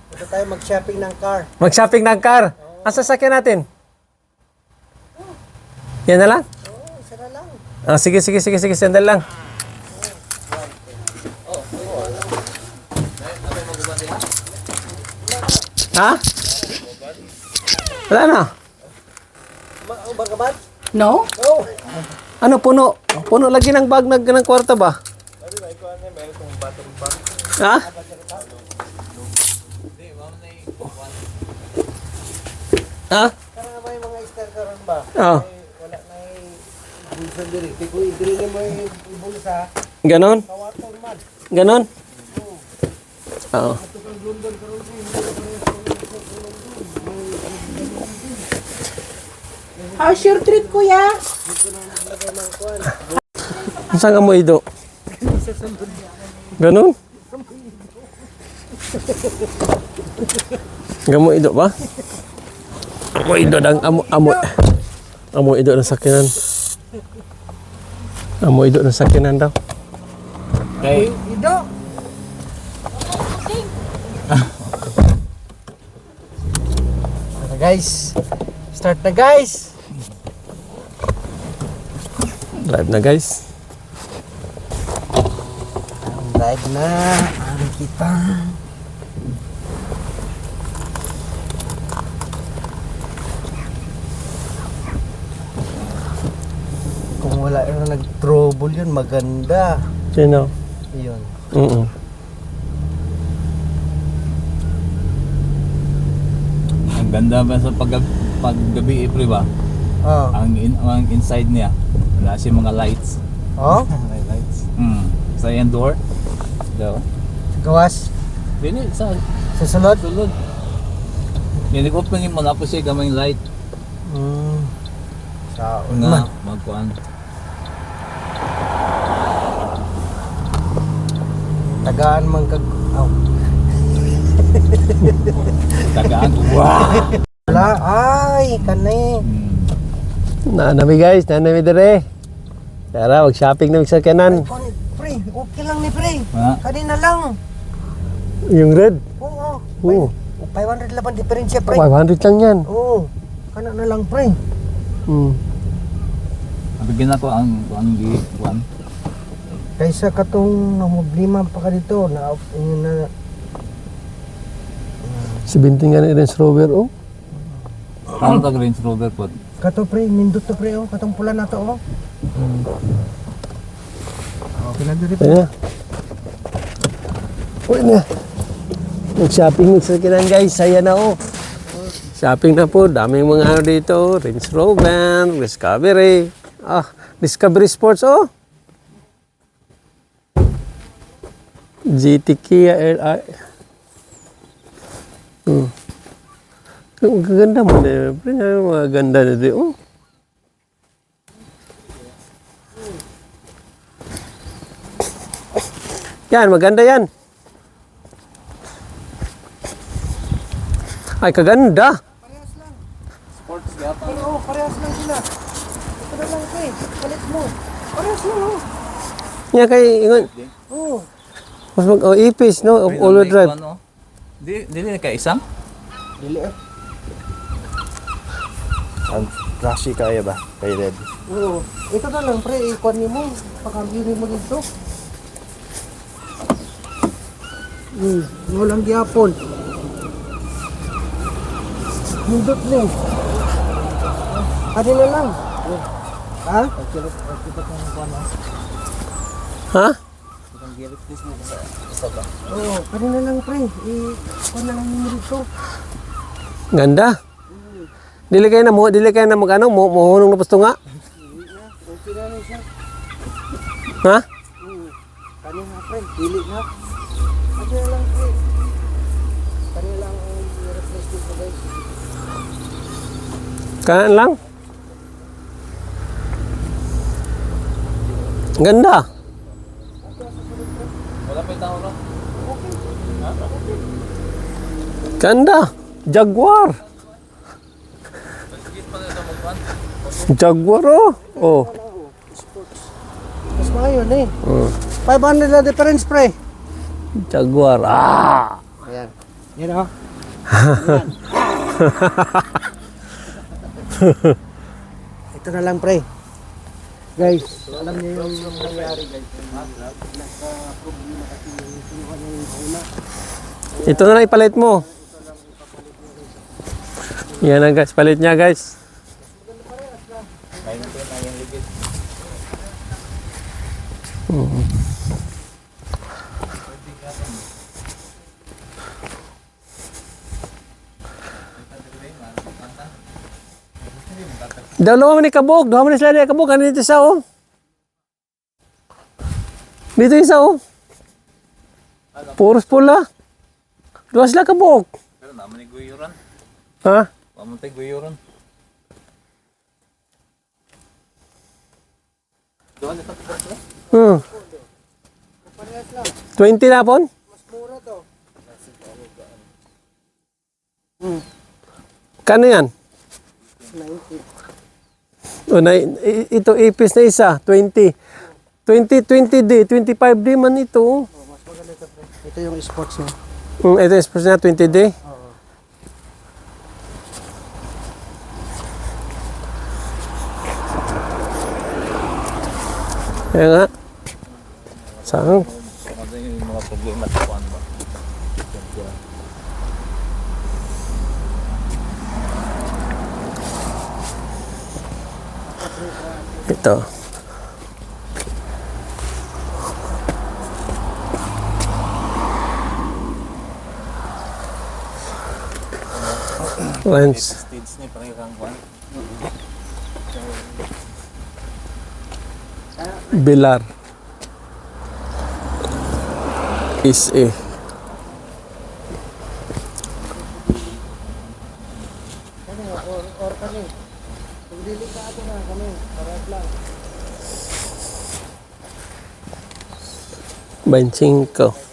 Ito tayo mag-shopping ng car. Mag-shopping ng car. Ang sasakyan natin? Yan na lang? Oo, isa na lang. Ah, sige, sandal lang. Ha? Wala na. Bagaman? No? Oo. Ano, puno? Puno lagi ng bag ng kwarta ba? Ha? Ha? Karang may mga star karon ba? Oh. Wala na bulsa diri. Di ko idiri mo yung bulsa. Ganon? Kawaton man. Ganon? Oo. How's your treat, kuya? Saan ka mo ido? Ganon? Gamo ido ba? Amo ido ng amo ido ng sakinan. Amo ido ng sakinan daw. Hey, Ido. Guys. Start na guys. Drive na guys. Drive na. Ano kita? Kung wala yung nag-trouble yun, maganda. Sino? Yun. Ang ganda ba sa paggabi April ba? Oh. Ang inside niya, wala siya mga lights. Oh? May lights. Sa yung door. Daw. Gawas. Dili sa Sa sulod? sulod. Nilikopen mo na po siya gamay light Sa nga magkuan. tagaan man kag... Oh. Tagaan. Wow. Wala. Ay, kanay. Nanami guys, nanami dire. Tara, mag-shopping na sa kanan. Pre, okay lang ni pre. Ha? Kanina lang. Yung red. Oo. Oo. 500 laban diferensya pre. 500 lang yan. Oo. Kana na lang pre. Bigyan ako ang kuan. Kaysa katong problema pa ka dito na 17 nga na Range Rover, oh. Ang tag Range Rover po. kato pre, nindot to pre oh, katong pula na to oh. Okay na diri pre. Ayan na. Uy na. Mag-shopping sa kanan guys, saya na oh. Shopping na po, daming mga ano dito, Range Rover, Discovery. Ah, Discovery Sports, oh. GT Kia RI. Ang ganda mo na. Mga ganda na din, oh. Yan, maganda yan. Ay, kaganda. Sports yata. Oo, parehas lang sila. Ito na lang pre, palit mo. Parehas lang oh. Yan kay ingon. Oo. Mas ipis, no? Of all-wheel drive. Dili ka isang? Dili eh. Ang flashy kaya ba? Kay red. Oo. Ito na lang pre, ikuan mo. Pakambili mo dito. Walang gyapon. Nindot mo. Adi na lang. Ha? Ha? Oo, adi na lang pre. Ikuan na lang mo dito. Ganda. Dili kayo na mag-ano, muhunong na pusto nga. Okay na lang siya. Ha? Kanina pre, pili na. Adi na lang pre. Kanina lang ang i-replace dito guys. Kanan lang. Ganda. Wala pa tao ra. Ganda. Jaguar. Jaguar, oh. Oh. Mas maayon eh. 500 na difference pre. Jaguar. Ah. Ayan. Yan o. Ito na lang pre. Guys, alam niyo yung nangyari guys. Nagka-problema kasi yung kinuha niya yung una. Ito na lang ipalit mo. Yan na guys, palit niya guys. Dalawa man ni kabog, dalawa man ni sila kabog, ano dito isa oh. Dito isa oh. Puros pula. Dua sila kabog. Pero naman ni guyuran. Ha? Pamuntay guyuran. Doon ito po. 20 na pon? Mas mura to. Kano yan? 90. O, ito ipis na isa, 20. 20D, 25D man ito. Oh, mas maganda ito pre. Ito yung sports niya. Ito express na 20D. Oo. Kaya nga. Saan? Ano yung mga problema sa kuwan ba? Ito. Lens. Stage ni parang kang kuwan. Bilar. Is A. Kani, or kani. Kung dili ka ato na kami, parehas lang. 25.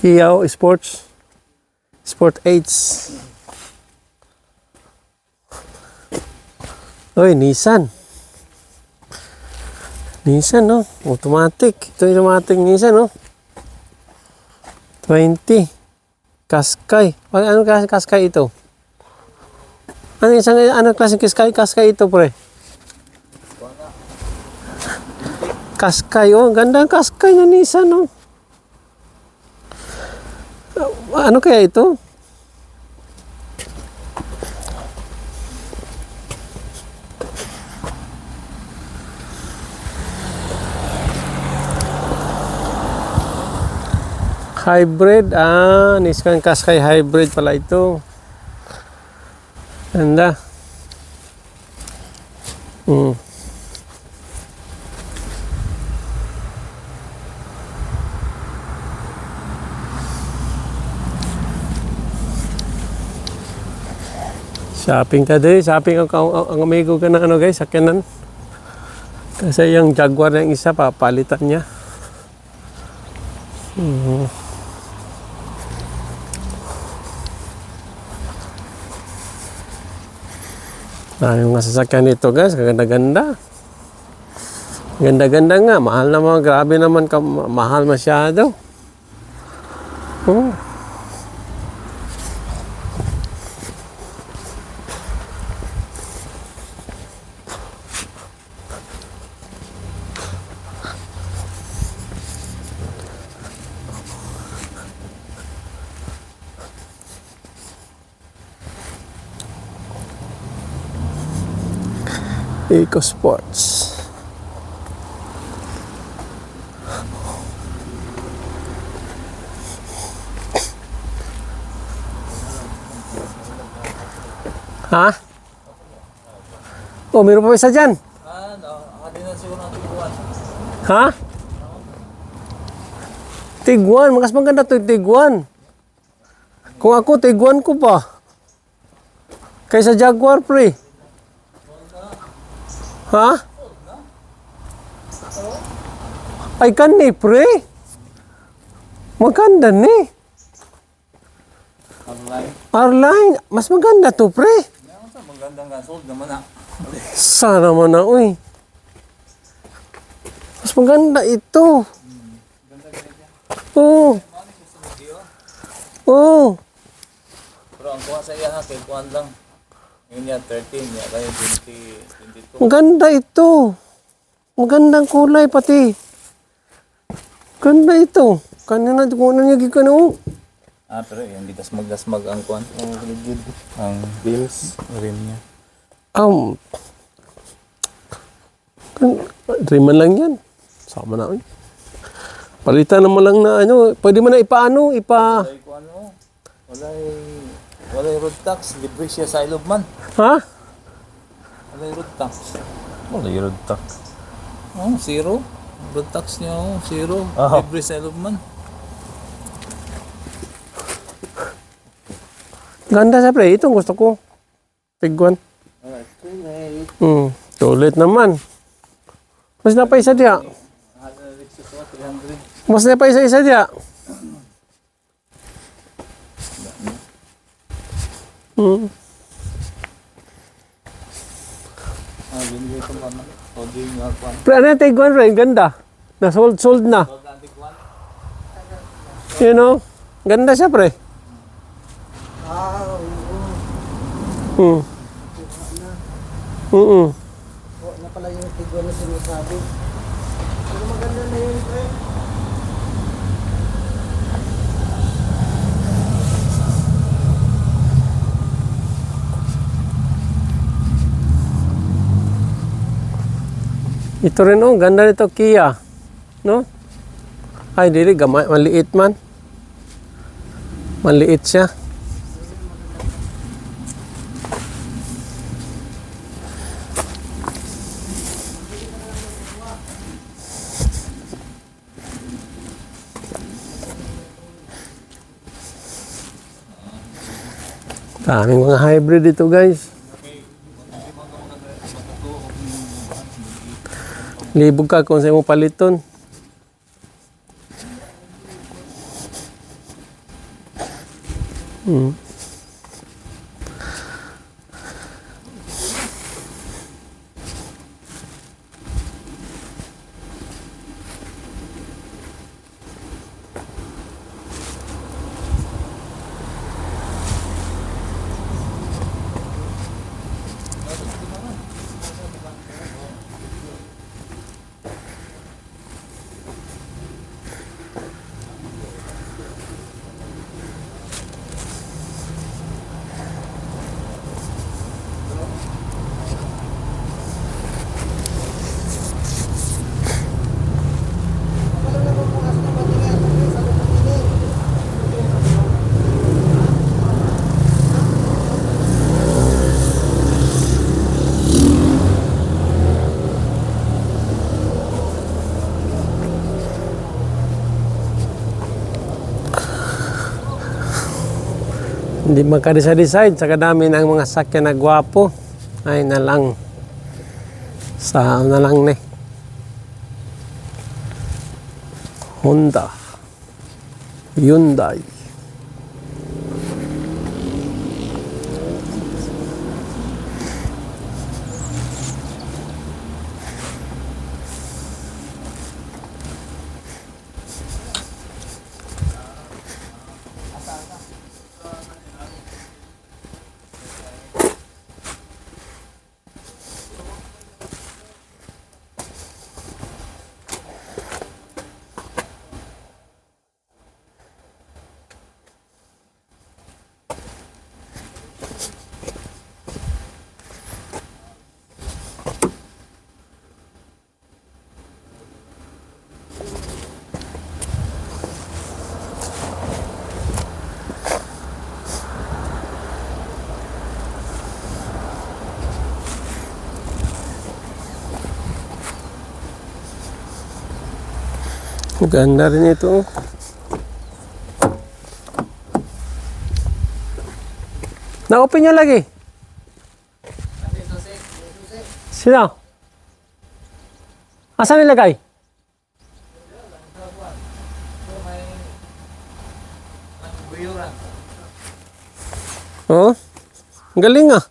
Kiao Sports. Sport 8. Oy, Nissan. Nissan, no? Automatic. Ito yung automatic Nissan, no? 20. Qashqai. Ano klaseng Qashqai ito? Ano klaseng Qashqai ito, pre? Qashqai, oh. Ganda ang Qashqai na Nissan, no? Ano kaya ito? Hybrid, Nissan Qashqai hybrid pala ito. Ganda. Shopping ka din, shopping ang amigo ka ng ano guys, sakyanan. Kasi yung Jaguar na yung isa, papalitan niya. Yung mga sasakyan nito guys, kaganda-ganda. Ganda-ganda nga, mahal naman, grabe naman, mahal masyado. EcoSports. Ha? Oh, meron pa isa dyan. Adi na siguro ng tiguan. Ha? Tiguan. Mas maganda to Tiguan. Kung ako, Tiguan ko pa. Kaysa Jaguar, pre. Ha? Ay, kani, pre. Maganda ni. Online. Arline, mas maganda to, pre. Magandang nga, sold naman na. Sana mo na, uy. Mas maganda ito. Oo. Oo. Pero ang kuha sa iya ha, kay kuhan lang. Ngayon yan, 13, yan kayo 20, 22. Maganda ito. Magandang kulay pati. Ganda ito. Kanina, kung ano niya gikano. Pero yung dasmag-dasmag ang kuhan. Ang ligid. Ang Beams. rim niya. Dreaman lang yan. Sama na, uy. Palitan naman lang na ano. Pwede mo na ipaano, Walay kuhan mo. Walay road tax. Libre siya sa Ilobman. Ha? Walay road tax. Walay road tax. Oh, zero. Road tax niya, zero. Libre sa Ilobman. Ganda siya, pre. Itong gusto ko. Tiguan. Sulit naman. Mas na pa isa diya. Mas na pa isa diya. Binigay ko ba na? O di nga kuhan. Pre, ano yung tiguan, pre? Ganda. Sold na. You know? Ganda siya, pre. Hmm. Oo na pala yung tiguan na sinasabi. Pero maganda na yun, pre. Ito rin, oh. Ganda nito, Kia. No? Ay, dili. Maliit man. Maliit siya. Daming mga hybrid dito, guys. Libog ka kung sa'yo mo paliton. Hindi magka-decide sa kadami ng mga sakyan na gwapo. Ay na lang. Sa na lang ni. Honda. Hyundai. Ganda rin ito. Na-open nyo lagi. Sino? Asan nilagay? Oh, ang galing ah.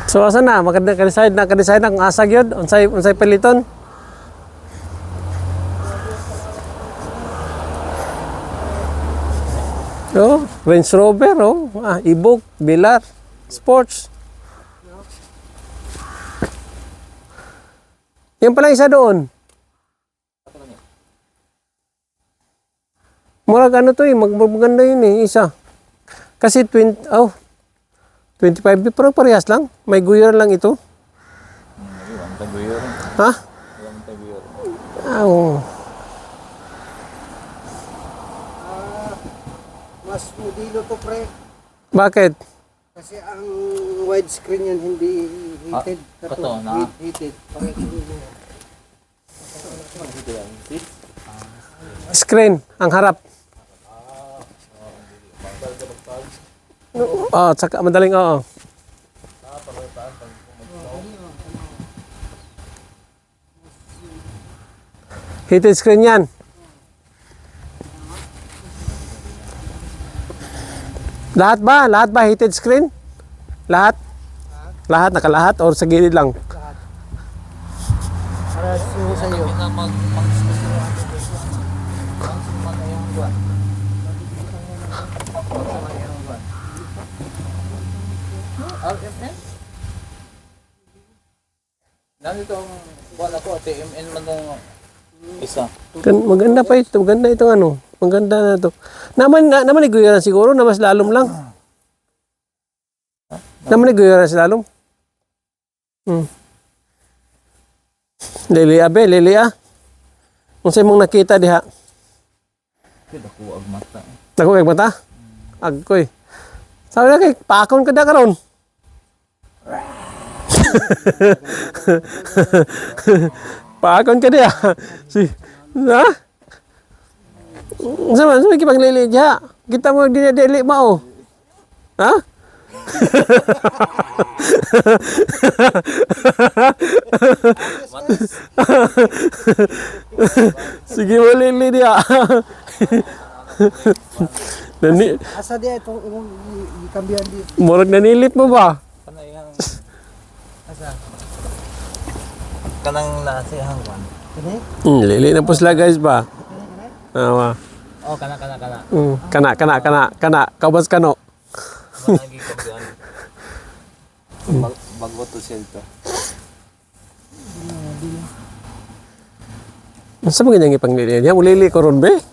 So asa na makadecide na kung asag yun unsay paliton. Oh, Range Rover oh, Evoque, Velar, Sports. Yan pala isa doon. Murag ano to maganda yun isa. Kasi 25 parang parehas lang. May guyer lang ito. Ha? Oo. Mas modelo to, pre. Bakit? Kasi ang widescreen yan hindi heated. Ito na. Heated. Screen, ang harap. Oh, saka madaling oo. Heated screen yan. Lahat ba? Lahat ba heated screen? Lahat? Lahat, nakalahat or sa gilid lang? Para sa iyo. Nandito ang buwan ako, TMN man nung isa. Maganda pa ito. Maganda itong ano. Maganda na ito. Naman iguyaran siguro na mas lalom lang. Naman iguyaran si lalom. Lili abe, lili ah. Kung sa'yo mong nakita diha. Ako ang mata. Ako kay mata? Agkoy. Sabi na kay, paakon ka na karon. Paakon ka diha. Ha? Sama kipang lili diha. Kita mo dinadili mao. Ha? Sige mo lili diha. Asa dia itong ikambihan di. Murag nanilit mo ba? Kanang nasihang kwan. Kani? Lili na po sila guys ba? Awa. Oh, kana. Kana. Kabas kano. Managi ko diyan. Bago to siya ito. Sa mga ganyan ipanglili niya, ulili ko ron be. Okay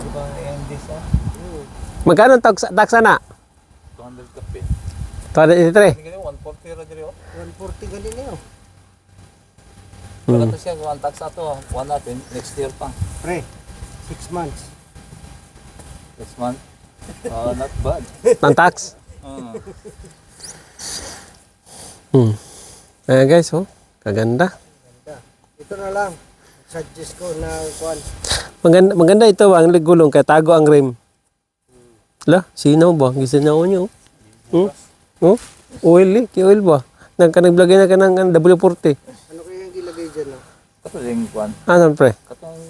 ba ang MD sa? Magkano taksa na? 200 kape. 283. Hindi 140 ra diri oh. 140 gali niyo. Wala to siya kuan tax ato, kuan natin next year pa. Pre, 6 months. Next month. Not bad. Ang tax. Ayan guys, oh. Kaganda. Ito na lang. Suggest ko na kuan. Maganda ito ang ligulong kaya tago ang rim. La, sino ba? Gisa niya ko niyo. Oh? Oil eh. Oil ba? Nagblagay na ka ng W40. Ano kaya yung ilagay dyan? No? Kato ding kuan. Ano pre? Katong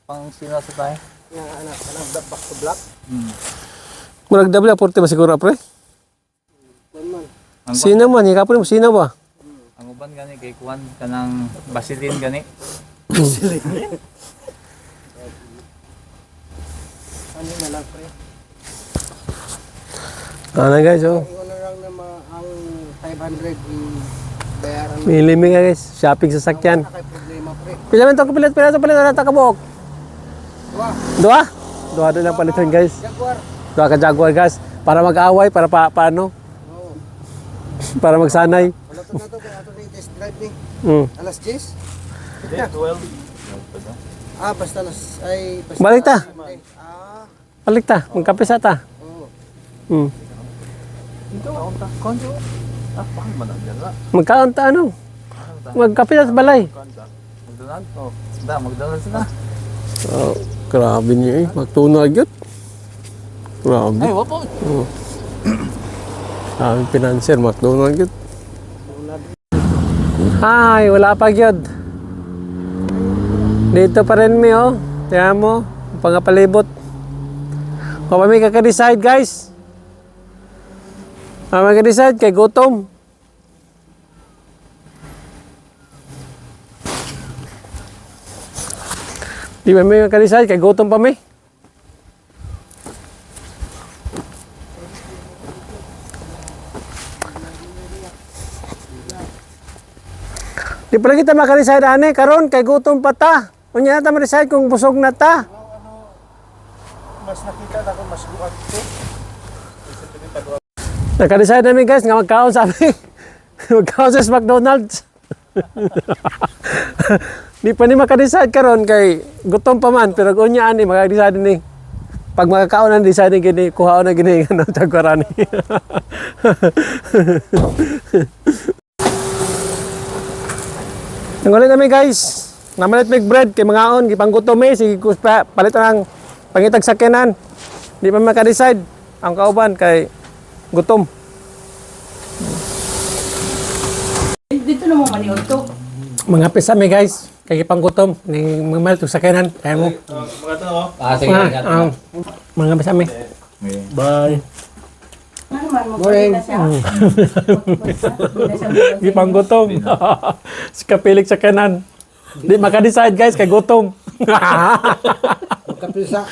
pang sinasa tayo. Nga anak, back to black. Murag W40 ba siguro pre? Kuan man. Sino man? Hikapon mo, sino ba? Ang uban gani kay kuan kanang basilin gani. Ano na lang pre? Ano guys, oh. Yung ano lang na ang 500 bayaran mo. Milimi nga guys. Shopping sa sakyan. Wala kay problema pre. Pila man to kapilit na takabok. Dua, Dua na lang palitan guys. Jaguar. Dua ka Jaguar guys. Para mag-away, para paano? Oo. Para magsanay. Wala to na to kaya ato na test drive ni. Mm. Alas 10. Day 12. Basta basta. Balik ta. Balik ta. Oh. Magkape sa ta. Oo. Ito, konjo. Bakit man ang dala? Magkaon ta ano? Magkape sa balay. Magdalan? Oh, magdalan sila. Oh, grabe niya eh. Magtunag yun. Grabe. Ay, wapo. Sabi financier, McDonald yun. Ay, wala pa yun. Dito pa rin mi oh. Tiyan mo, pangapalibot. Kung kami kaka-decide guys. Kami kaka-decide kay gutom. Di ba may kaka-decide kay gutom pa mi? Di pala kita makarecide ane karon kay gutom pa ta. Unya ta ma-decide kung busog na ta. Mas nakita na ko mas buwag ko. Naka-decide namin guys nga magkaon sabi. Magkaon sa McDonald's. Di pa ni maka-decide karon kay gutom pa man pero unya ani maka-decide ni. Pag makakaon na decide gini kuhaon na gini ano tagwarani. Nangulit kami guys. Namalit mig bread kay mga on gipanggutom eh sige palit ang pangitag sakyanan. Di pa maka-decide ang kauban kay gutom. Dito na mo maniod to. Mga pisa mi guys kay gipanggutom ni mamalit og sakyanan kaya mo. Sige. Mga pisa mi. Bye. Ano man mo Morning. na siya? Gipanggutom. Si kapilik sakyanan. Di maka-decide guys kay gutom. Magkape sa.